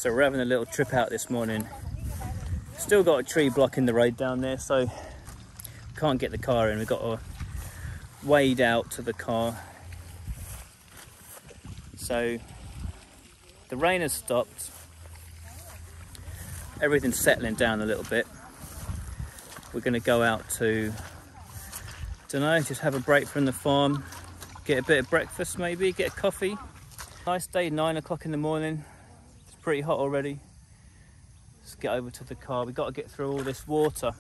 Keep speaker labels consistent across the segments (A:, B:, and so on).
A: So we're having a little trip out this morning. Still got a tree blocking the road down there, so can't get the car in. We've got to wade out to the car. So the rain has stopped. Everything's settling down a little bit. We're going to go out to, don't know, just have a break from the farm, get a bit of breakfast maybe, get a coffee. Nice day, 9 o'clock in the morning. It's pretty hot already. Let's get over to the car. We've got to get through all this water.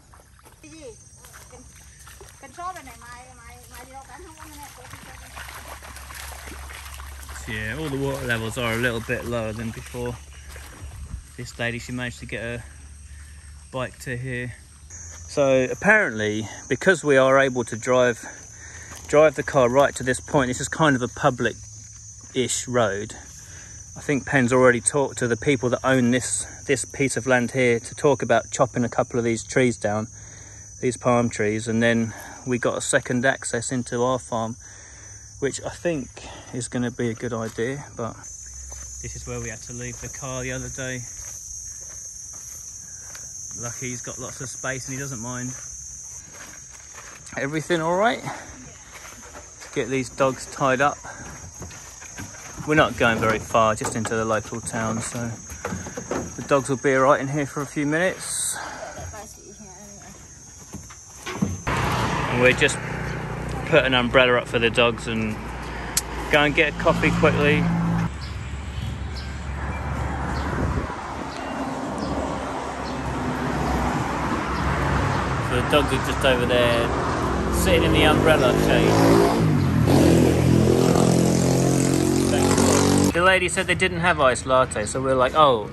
A: Yeah, all the water levels are a little bit lower than before. This lady, she managed to get her bike to here. So apparently, because we are able to drive the car right to this point, this is kind of a public-ish road. I think Penn's already talked to the people that own this piece of land here to talk about chopping a couple of these trees down, these palm trees, and then we got a second access into our farm, which I think is going to be a good idea. But this is where we had to leave the car the other day. Lucky he's got lots of space and he doesn't mind. Everything all right? Let's get these dogs tied up. We're not going very far, just into the local town, so the dogs will be all right in here for a few minutes. And we're just put an umbrella up for the dogs and go and get a coffee quickly. So the dogs are just over there, sitting in the umbrella shade. The lady said they didn't have iced latte, so we're like, oh,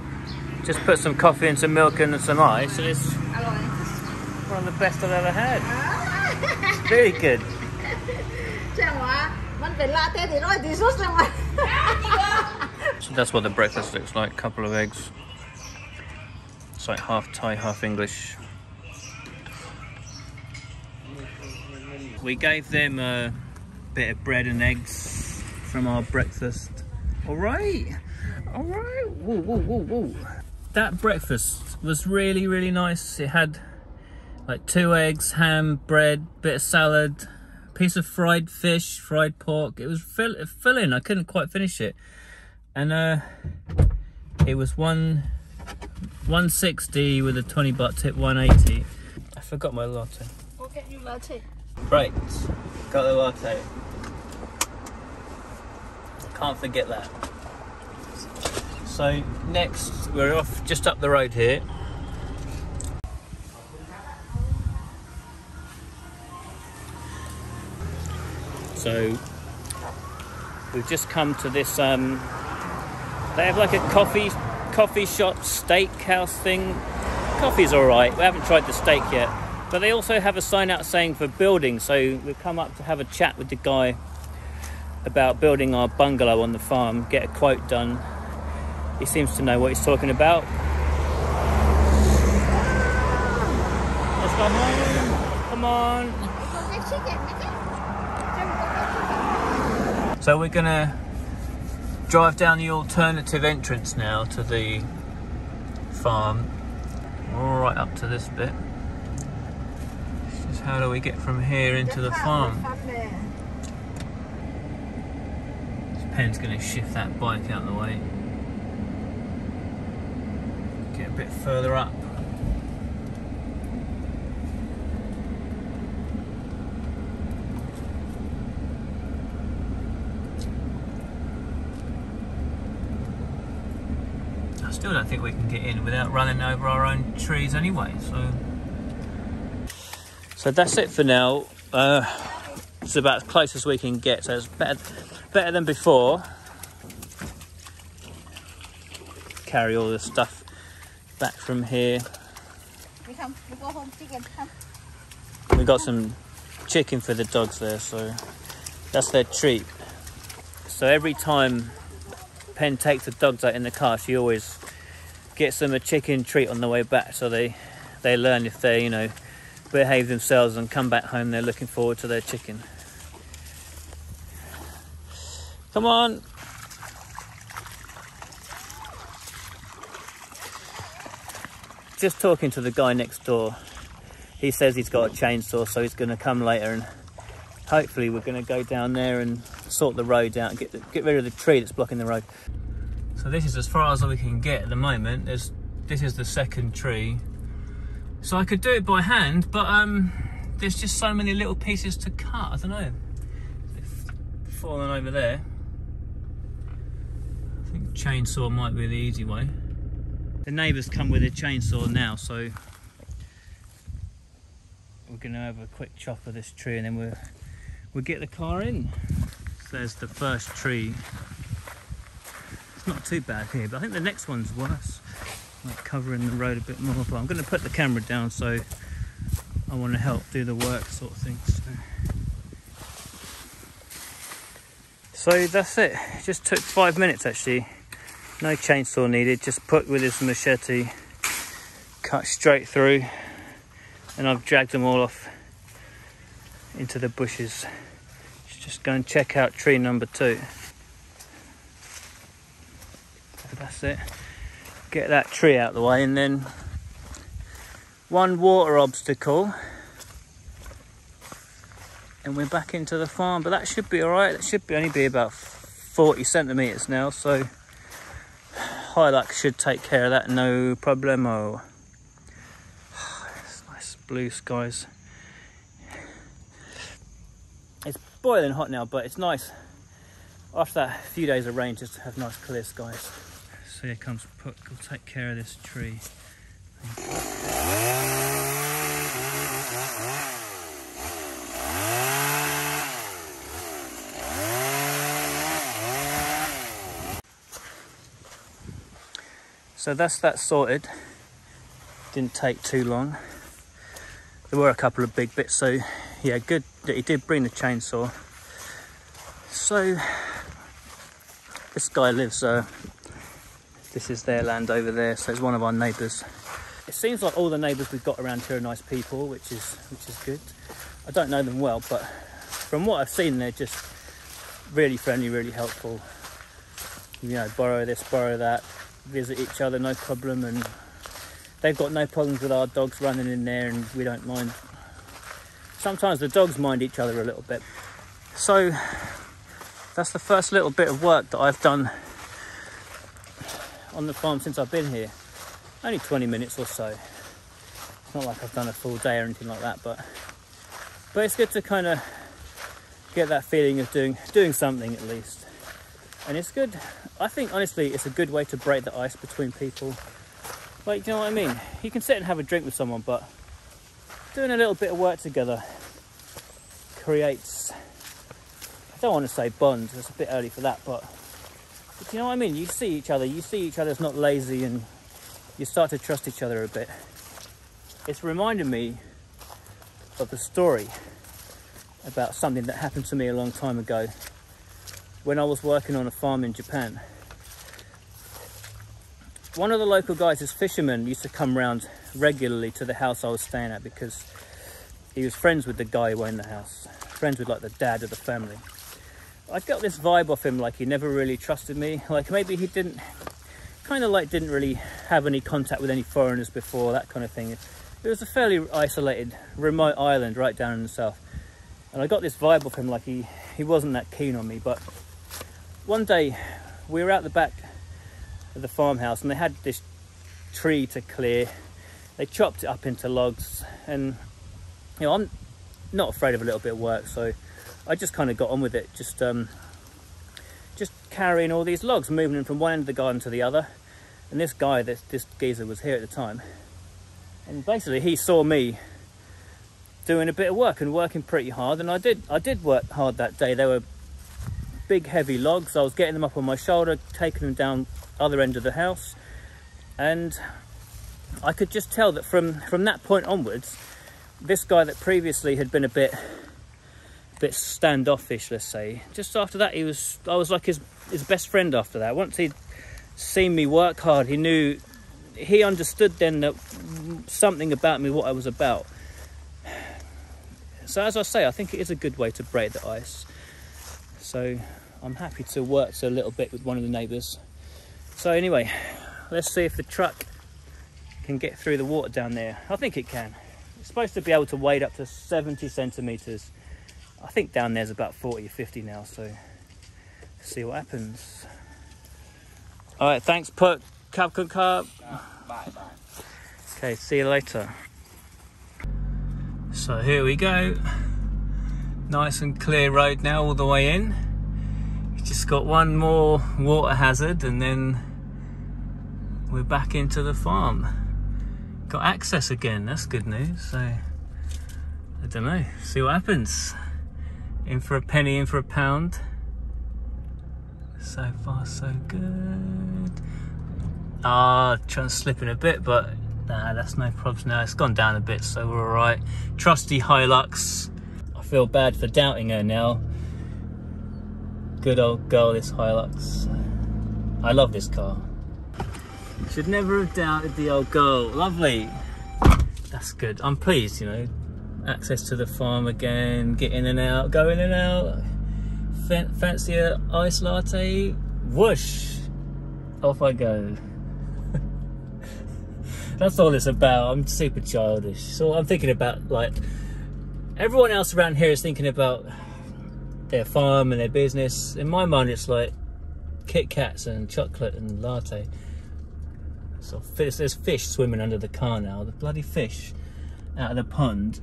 A: just put some coffee and some milk and some ice, and it's one of the best I've ever had. It's really good. So that's what the breakfast looks like, couple of eggs. It's like half Thai, half English. We gave them a bit of bread and eggs from our breakfast. All right. Whoa, whoa, whoa, whoa. That breakfast was really, really nice. It had like 2 eggs, ham, bread, bit of salad, piece of fried fish, fried pork. It was filling. I couldn't quite finish it. And it was 160 with a 20 baht tip, 180. I forgot my latte.
B: We'll get you latte.
A: Right, got the latte. Can't forget that. So next we're off just up the road here. So we've just come to this they have like a coffee shop, steakhouse thing. Coffee's alright. We haven't tried the steak yet, but they also have a sign out saying for building, so we've come up to have a chat with the guy about building our bungalow on the farm, get a quote done. He seems to know what he's talking about. Let's go home. Come on. So we're gonna drive down the alternative entrance now to the farm. Right up to this bit. Just how do we get from here into the farm? Penn's going to shift that bike out of the way. Get a bit further up. I still don't think we can get in without running over our own trees anyway, so that's it for now. It's about as close as we can get, so it's better than before. Carry all this stuff back from here.
B: We go home, chicken.
A: We got some chicken for the dogs there, so that's their treat. So every time Penn takes the dogs out in the car, she always gets them a chicken treat on the way back, so they learn, if they, you know, behave themselves and come back home, they're looking forward to their chicken. Come on. just talking to the guy next door. He says he's got a chainsaw, so he's going to come later, and hopefully we're going to go down there and sort the road out and get rid of the tree that's blocking the road. So this is as far as we can get at the moment. This is the second tree. So I could do it by hand, but there's just so many little pieces to cut. I don't know. They've fallen over there. I think chainsaw might be the easy way. The neighbours come with a chainsaw now, so we're going to have a quick chop of this tree and then we'll get the car in. So there's the first tree. It's not too bad here, but I think the next one's worse. Like covering the road a bit more, but I'm going to put the camera down, so I want to help do the work sort of thing. So that's it. It just took 5 minutes actually. No chainsaw needed, just put with this machete, cut straight through, and I've dragged them all off into the bushes. Let's just go and check out tree number 2. So that's it. Get that tree out of the way, and then one water obstacle and we're back into the farm. But that should be all right. That should only be about 40 centimeters now, so Hilux should take care of that, no problemo. It's nice blue skies. It's boiling hot now, but it's nice after that few days of rain just to have nice clear skies. So here comes Puck. We'll take care of this tree. So that's that sorted. Didn't take too long. There were a couple of big bits, so yeah, good that he did bring the chainsaw. So this guy lives this is their land over there, so it's one of our neighbours. It seems like all the neighbours we've got around here are nice people, which is good. I don't know them well, but from what I've seen, they're just really friendly, really helpful. You know, borrow this, borrow that, visit each other, no problem, and they've got no problems with our dogs running in there, and we don't mind. Sometimes the dogs mind each other a little bit. So that's the first little bit of work that I've done on the farm since I've been here. Only 20 minutes or so. It's not like I've done a full day or anything like that, but it's good to kind of get that feeling of doing something at least. And it's good. I think honestly it's a good way to break the ice between people. Like, you know what I mean? You can sit and have a drink with someone, but doing a little bit of work together creates, I don't want to say bonds, it's a bit early for that, but you know what I mean? You see each other's not lazy, and you start to trust each other a bit. It's reminded me of a story about something that happened to me a long time ago when I was working on a farm in Japan. One of the local guys, his fisherman, used to come round regularly to the house I was staying at because he was friends with the guy who owned the house, friends with like the dad of the family. I got this vibe off him, like he never really trusted me, like maybe he didn't really have any contact with any foreigners before, that kind of thing. It was a fairly isolated, remote island right down in the south, and I got this vibe off him, like he wasn't that keen on me. But one day we were out the back of the farmhouse and they had this tree to clear. They chopped it up into logs, and you know, I'm not afraid of a little bit of work, so I just kind of got on with it, just carrying all these logs, moving them from one end of the garden to the other. And this guy, this geezer, was here at the time, and basically he saw me doing a bit of work and working pretty hard, and I did work hard that day. There were big heavy logs. I was getting them up on my shoulder, taking them down other end of the house, and I could just tell that from that point onwards, this guy that previously had been a bit standoffish, let's say, just after that I was like his best friend after that. Once he'd seen me work hard, he understood then that something about me, what I was about. So as I say, I think it is a good way to break the ice. So I'm happy to work a little bit with one of the neighbours. So anyway, let's see if the truck can get through the water down there. I think it can. It's supposed to be able to wade up to 70 centimetres. I think down there's about 40 or 50 now, so see what happens. All right, thanks, Put. Carp.
C: Bye.
A: Okay, see you later. So here we go. Nice and clear road now all the way in. You've just got one more water hazard and then we're back into the farm. Got access again, that's good news. So, I don't know, see what happens. In for a penny, in for a pound. So far, so good. Trying to slip in a bit, but nah, that's no problems now. It's gone down a bit, so we're all right. Trusty Hilux. I feel bad for doubting her now. Good old girl, this Hilux. I love this car. Should never have doubted the old girl. Lovely. That's good. I'm pleased, you know. Access to the farm again, get in and out, go in and out. Fancy a iced latte? Whoosh! Off I go. That's all it's about. I'm super childish. So I'm thinking about, like, everyone else around here is thinking about their farm and their business. In my mind, it's like Kit Kats and chocolate and latte. So there's fish swimming under the car now. The bloody fish out of the pond.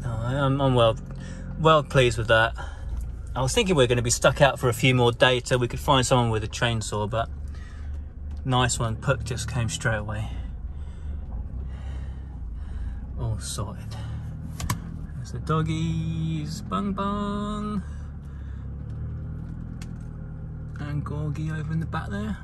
A: I'm well pleased with that. I was thinking we were going to be stuck out for a few more days so we could find someone with a chainsaw, but nice one. Puck just came straight away. All sorted. There's the doggies. Bung bung. And Gorgie over in the back there.